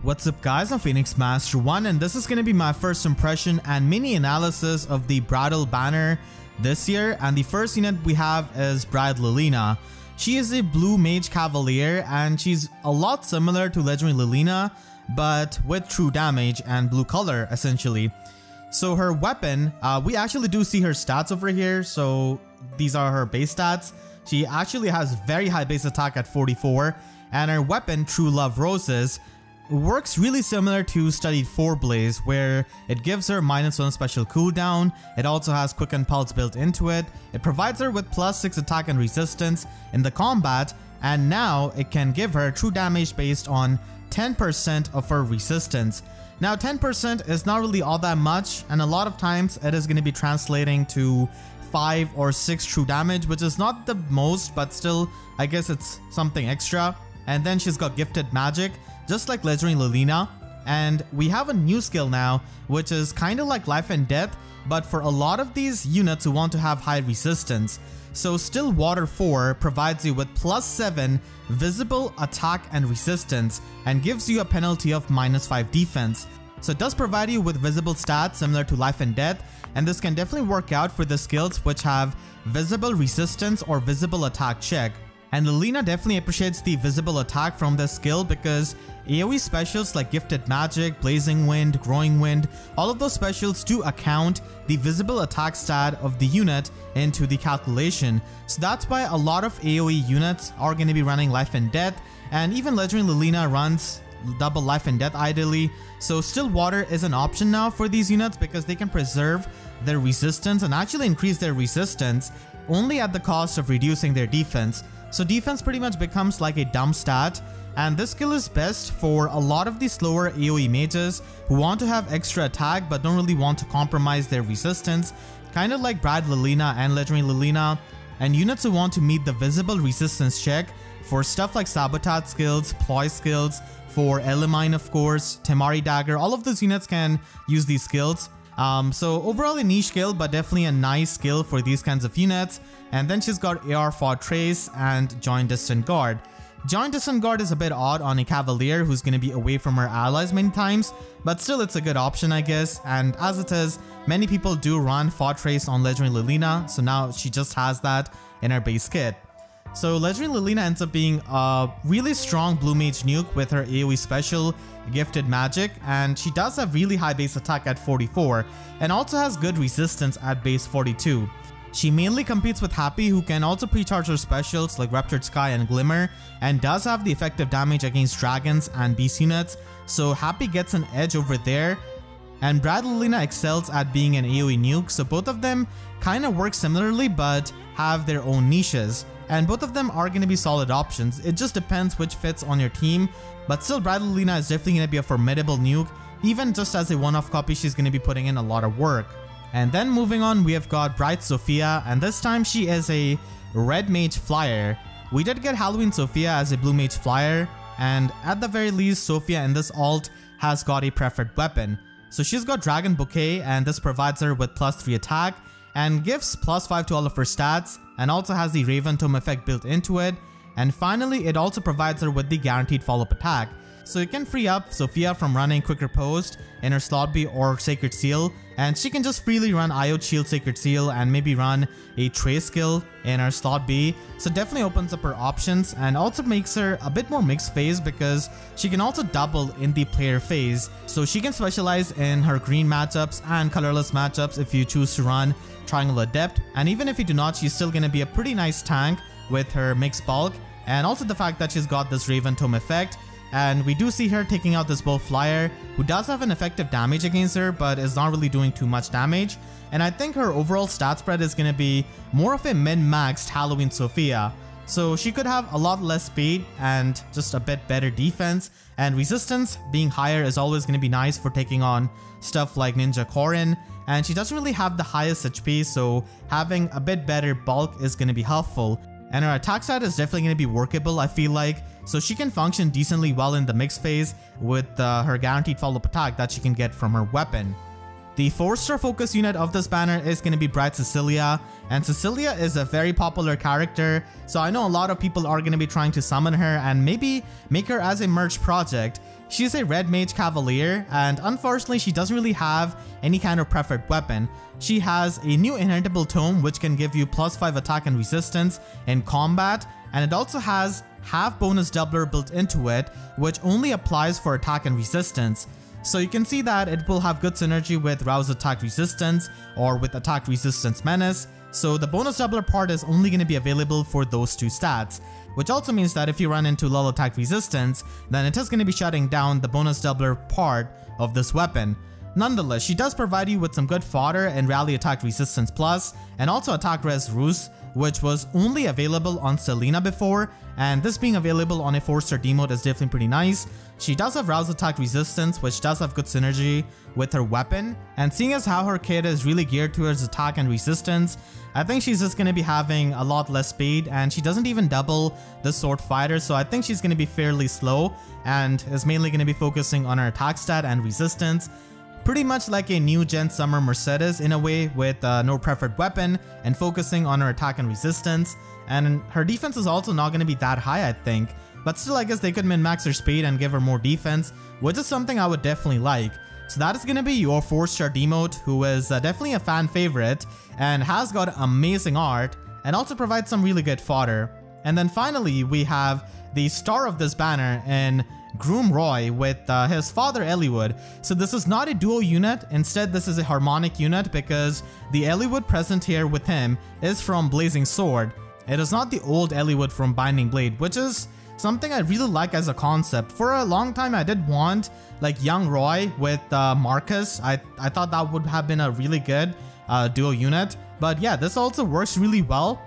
What's up guys, I'm Phoenix Master 1 and this is going to be my first impression and mini analysis of the Bridal banner this year. And the first unit we have is Bridal Lilina. She is a blue mage cavalier and she's a lot similar to Legendary Lilina but with true damage and blue color essentially. So her weapon, we actually do see her stats over here, so these are her base stats. She actually has very high base attack at 44 and her weapon, True Love Roses, works really similar to Studied 4 Blaze, where it gives her -1 special cooldown. It also has Quicken Pulse built into it. It provides her with +6 attack and resistance in the combat, and now it can give her true damage based on 10% of her resistance. Now 10% is not really all that much, and a lot of times it is going to be translating to 5 or 6 true damage, which is not the most, but still I guess it's something extra. And then she's got Gifted Magic, just like Legendary Lilina, and we have a new skill now, which is kind of like Life and Death, but for a lot of these units who want to have high resistance. So Still Water 4 provides you with +7 visible attack and resistance, and gives you a penalty of -5 defense. So it does provide you with visible stats similar to Life and Death, and this can definitely work out for the skills which have visible resistance or visible attack check. And Lilina definitely appreciates the visible attack from this skill because AoE specials like Gifted Magic, Blazing Wind, Growing Wind, all of those specials do account the visible attack stat of the unit into the calculation. So that's why a lot of AoE units are going to be running Life and Death, and even Legendary Lilina runs double Life and Death ideally. So Still Water is an option now for these units because they can preserve their resistance and actually increase their resistance only at the cost of reducing their defense. So defense pretty much becomes like a dumb stat, and this skill is best for a lot of the slower AoE mages who want to have extra attack but don't really want to compromise their resistance, kind of like Bridal Lilina and Legendary Lilina, and units who want to meet the visible resistance check for stuff like Sabotage skills, Ploy skills, for Elimine of course, Temari Dagger. All of those units can use these skills. So overall a niche skill, but definitely a nice skill for these kinds of units. And then she's got AR Fod Trace and Joint Distant Guard. Joint Distant Guard is a bit odd on a cavalier who's going to be away from her allies many times, but still it's a good option I guess. And as it is, many people do run Fod Trace on Legendary Lilina, so now she just has that in her base kit. So Legendary Lilina ends up being a really strong blue mage nuke with her AoE special Gifted Magic, and she does have really high base attack at 44 and also has good resistance at base 42. She mainly competes with Happy, who can also pre-charge her specials like Ruptured Sky and Glimmer, and does have the effective damage against dragons and beast units, so Happy gets an edge over there. And Bridal Lilina excels at being an AoE nuke, so both of them kind of work similarly but have their own niches. And both of them are going to be solid options. It just depends which fits on your team, but still Bridal Lilina is definitely going to be a formidable nuke. Even just as a one-off copy, she's going to be putting in a lot of work. And then moving on, we have got Bridal Sophia, and this time she is a red mage flier. We did get Halloween Sophia as a blue mage flier, and at the very least Sophia in this alt has got a preferred weapon. So she's got Dragon Bouquet, and this provides her with +3 attack and gives +5 to all of her stats, and also has the Raven Tome effect built into it. And finally, it also provides her with the guaranteed follow-up attack. So you can free up Sophia from running Quick Riposte in her slot B or Sacred Seal, and she can just freely run IO Shield Sacred Seal and maybe run a Trace skill in her slot B. So definitely opens up her options and also makes her a bit more mixed phase because she can also double in the player phase. So she can specialize in her green matchups and colorless matchups if you choose to run Triangle Adept, and even if you do not, she's still going to be a pretty nice tank with her mixed bulk, and also the fact that she's got this Raven Tome effect. And we do see her taking out this Bull Flyer, who does have an effective damage against her, but is not really doing too much damage. And I think her overall stat spread is going to be more of a min-maxed Halloween Sophia. So she could have a lot less speed and just a bit better defense, and resistance being higher is always going to be nice for taking on stuff like Ninja Korin. And she doesn't really have the highest HP, so having a bit better bulk is going to be helpful. And her attack stat is definitely going to be workable, I feel like, so she can function decently well in the mix phase with her guaranteed follow-up attack that she can get from her weapon. The 4-star focus unit of this banner is going to be Bridal Cecilia, and Cecilia is a very popular character, so I know a lot of people are going to be trying to summon her and maybe make her as a merge project. She's a red mage cavalier, and unfortunately she doesn't really have any kind of preferred weapon. She has a new inheritable tome which can give you +5 attack and resistance in combat, and it also has half bonus doubler built into it, which only applies for attack and resistance. So you can see that it will have good synergy with Rouse Attack Resistance or with Attack Resistance Menace. So the bonus doubler part is only going to be available for those two stats, which also means that if you run into low attack resistance, then it is going to be shutting down the bonus doubler part of this weapon. Nonetheless, she does provide you with some good fodder and Rally Attack Resistance Plus, and also Attack Res Ruse, which was only available on Selena before, and this being available on a 4-star demote is definitely pretty nice. She does have Rouse Attack Resistance, which does have good synergy with her weapon, and seeing as how her kit is really geared towards attack and resistance, I think she's just going to be having a lot less speed, and she doesn't even double the sword fighter, so I think she's going to be fairly slow and is mainly going to be focusing on her attack stat and resistance. Pretty much like a new gen Summer Mercedes in a way, with no preferred weapon and focusing on her attack and resistance, and her defense is also not going to be that high, I think, but still I guess they could min-max her speed and give her more defense, which is something I would definitely like. So that is going to be your 4-star demote, who is definitely a fan favorite and has got amazing art and also provides some really good fodder. And then finally we have the star of this banner in Groom Roy with his father Eliwood. So this is not a duo unit, instead this is a harmonic unit because the Eliwood present here with him is from Blazing Sword. It is not the old Eliwood from Binding Blade, which is something I really like as a concept. For a long time I did want like young Roy with Marcus. I thought that would have been a really good duo unit, but yeah, this also works really well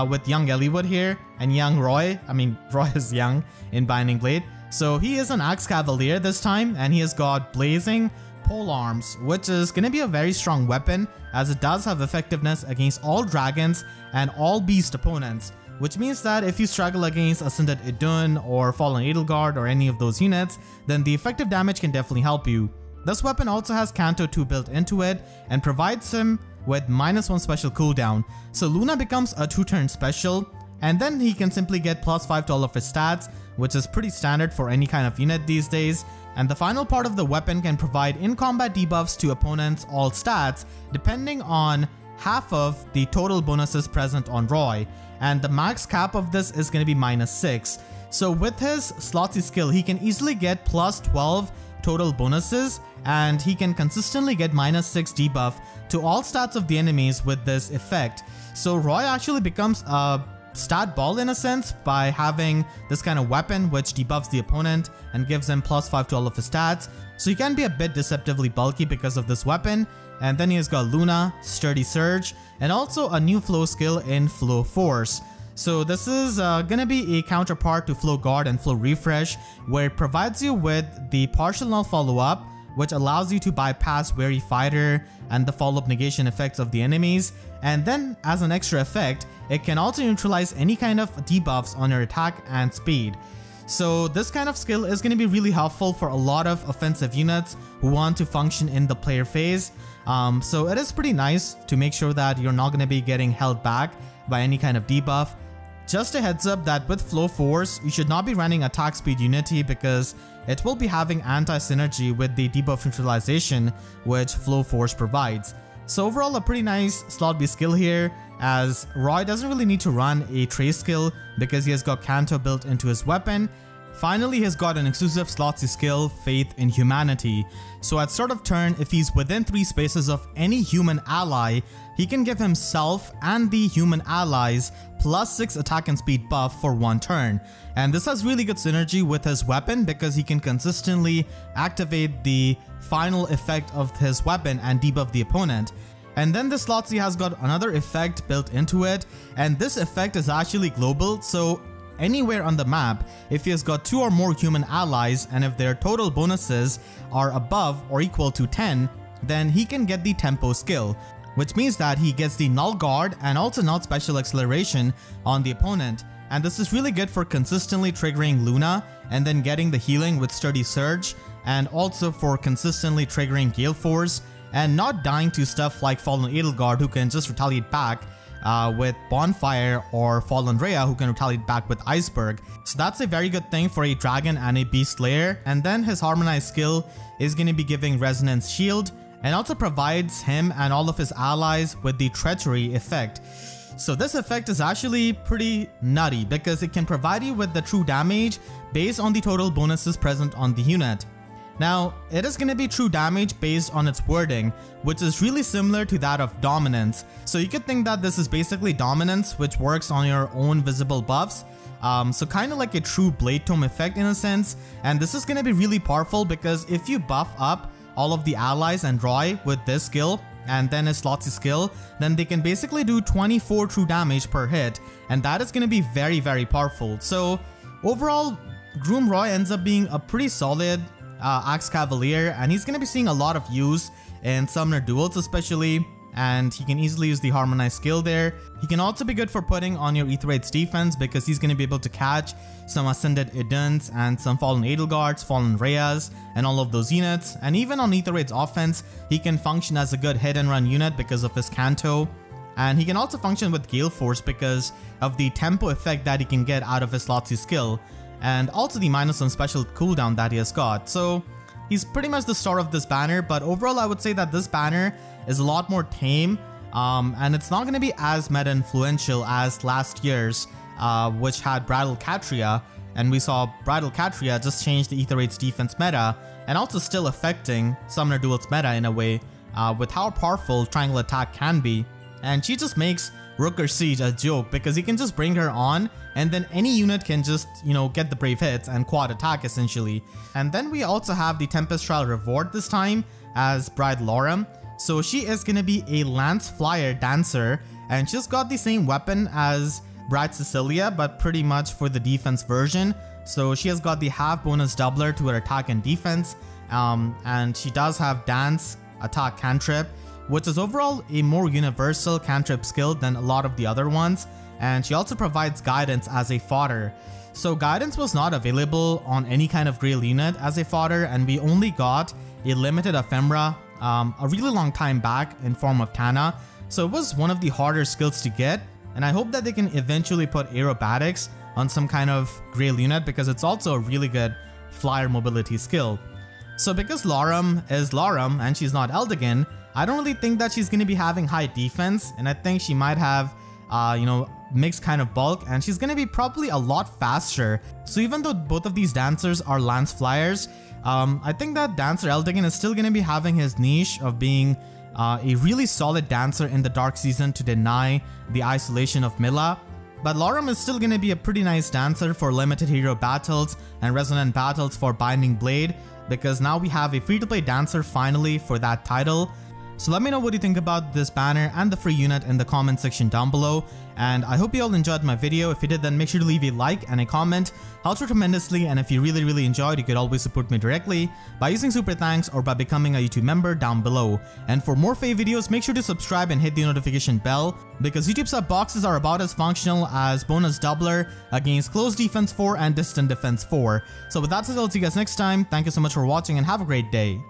with young Eliwood here and young Roy. I mean, Roy is young in Binding Blade. So he is an Axe Cavalier this time, and he has got Blazing Pole Arms, which is going to be a very strong weapon as it does have effectiveness against all dragons and all beast opponents, which means that if you struggle against Ascended Idun or Fallen Edelgard or any of those units, then the effective damage can definitely help you. This weapon also has Canto 2 built into it and provides him with -1 special cooldown, so Luna becomes a 2-turn special, and then he can simply get +5 to all of his stats, which is pretty standard for any kind of unit these days. And the final part of the weapon can provide in-combat debuffs to opponents' all stats, depending on half of the total bonuses present on Roy, and the max cap of this is going to be -6. So with his Slotsy skill, he can easily get +12 total bonuses, and he can consistently get -6 debuff to all stats of the enemies with this effect. So Roy actually becomes a stat ball in a sense by having this kind of weapon which debuffs the opponent and gives him +5 to all of his stats. So he can be a bit deceptively bulky because of this weapon. And then he has got Luna, Sturdy Surge, and also a new flow skill in Flow Force. So this is gonna be a counterpart to Flow Guard and Flow Refresh, where it provides you with the partial null follow-up, which allows you to bypass Weary Fighter and the follow-up negation effects of the enemies. And then as an extra effect, it can also neutralize any kind of debuffs on your attack and speed. So this kind of skill is going to be really helpful for a lot of offensive units who want to function in the player phase. So it is pretty nice to make sure that you're not going to be getting held back by any kind of debuff. Just a heads up that with Flow Force, you should not be running Attack Speed Unity because it will be having anti-synergy with the debuff neutralization which Flow Force provides. So overall, a pretty nice slot B skill here, as Roy doesn't really need to run a trace skill because he has got Canto built into his weapon. Finally, he has got an exclusive slot C skill, Faith in Humanity. So at start of turn, if he's within 3 spaces of any human ally, he can give himself and the human allies +6 attack and speed buff for 1 turn. And this has really good synergy with his weapon because he can consistently activate the final effect of his weapon and debuff the opponent. And then the slot C has got another effect built into it, and this effect is actually global, so anywhere on the map, if he has got 2 or more human allies and if their total bonuses are above or equal to 10, then he can get the tempo skill, which means that he gets the null guard and also null special acceleration on the opponent. And this is really good for consistently triggering Luna and then getting the healing with Sturdy Surge, and also for consistently triggering Gale Force and not dying to stuff like Fallen Edelgard, who can just retaliate back with Bonfire, or Fallen Rhea, who can retaliate back with Iceberg. So that's a very good thing for a dragon and a beast slayer. And then his harmonized skill is going to be giving Resonance Shield, and also provides him and all of his allies with the Treachery effect. So this effect is actually pretty nutty because it can provide you with the true damage based on the total bonuses present on the unit. Now, it is going to be true damage based on its wording, which is really similar to that of Dominance. So you could think that this is basically Dominance, which works on your own visible buffs. So kind of like a true Blade Tome effect in a sense. And this is going to be really powerful because if you buff up all of the allies and Roy with this skill, and then his Slotsy skill, then they can basically do 24 true damage per hit, and that is going to be very, very powerful. So overall, Groom Roy ends up being a pretty solid Axe Cavalier, and he's going to be seeing a lot of use in Summoner Duels especially, and he can easily use the Harmonized skill there. He can also be good for putting on your Aether Raids defense because he's going to be able to catch some Ascended Idun's and some Fallen Edelgards, Fallen Rheas, and all of those units. And even on Aether Raids offense, he can function as a good hit and run unit because of his Canto. And he can also function with Gale Force because of the tempo effect that he can get out of his Slotsy skill, and also the -1 special cooldown that he has got. So he's pretty much the star of this banner, but overall I would say that this banner is a lot more tame, and it's not going to be as meta influential as last year's, which had Bridal Catria, and we saw Bridal Catria just change the Aether Raids defense meta, and also still affecting Summoner Duels meta in a way, with how powerful Triangle Attack can be. And she just makes Rooker Siege a joke because you can just bring her on and then any unit can just, you know, get the brave hits and quad attack essentially. And then we also have the Temest Trial reward this time as Bridal Larum. So she is going to be a Lance Flyer Dancer, and she's got the same weapon as Bridal Cecilia, but pretty much for the defense version. So she has got the half bonus doubler to her attack and defense, and she does have Dance, Attack, Cantrip, which is overall a more universal cantrip skill than a lot of the other ones. And she also provides Guidance as a fodder. So Guidance was not available on any kind of Grail unit as a fodder, and we only got a limited ephemera a really long time back in form of Tana. So it was one of the harder skills to get, and I hope that they can eventually put aerobatics on some kind of Grail unit because it's also a really good flyer mobility skill. So because Larum is Larum and she's not Eldigan, I don't really think that she's going to be having high defense, and I think she might have, you know, mixed kind of bulk, and she's going to be probably a lot faster. So even though both of these dancers are Lance Flyers, I think that Dancer Eldigan is still going to be having his niche of being a really solid dancer in the Dark Season to deny the isolation of Mila. But Larum is still going to be a pretty nice dancer for limited hero battles and resonant battles for Binding Blade, because now we have a free-to-play dancer finally for that title. So let me know what you think about this banner and the free unit in the comment section down below, and I hope you all enjoyed my video. If you did, then make sure to leave a like and a comment. Helps me tremendously, and if you really enjoyed, you could always support me directly by using super thanks or by becoming a YouTube member down below. And for more FEH videos, make sure to subscribe and hit the notification bell, because YouTube sub boxes are about as functional as bonus doubler against close defense 4 and distant defense 4. So with that said, I'll see you guys next time. Thank you so much for watching and have a great day.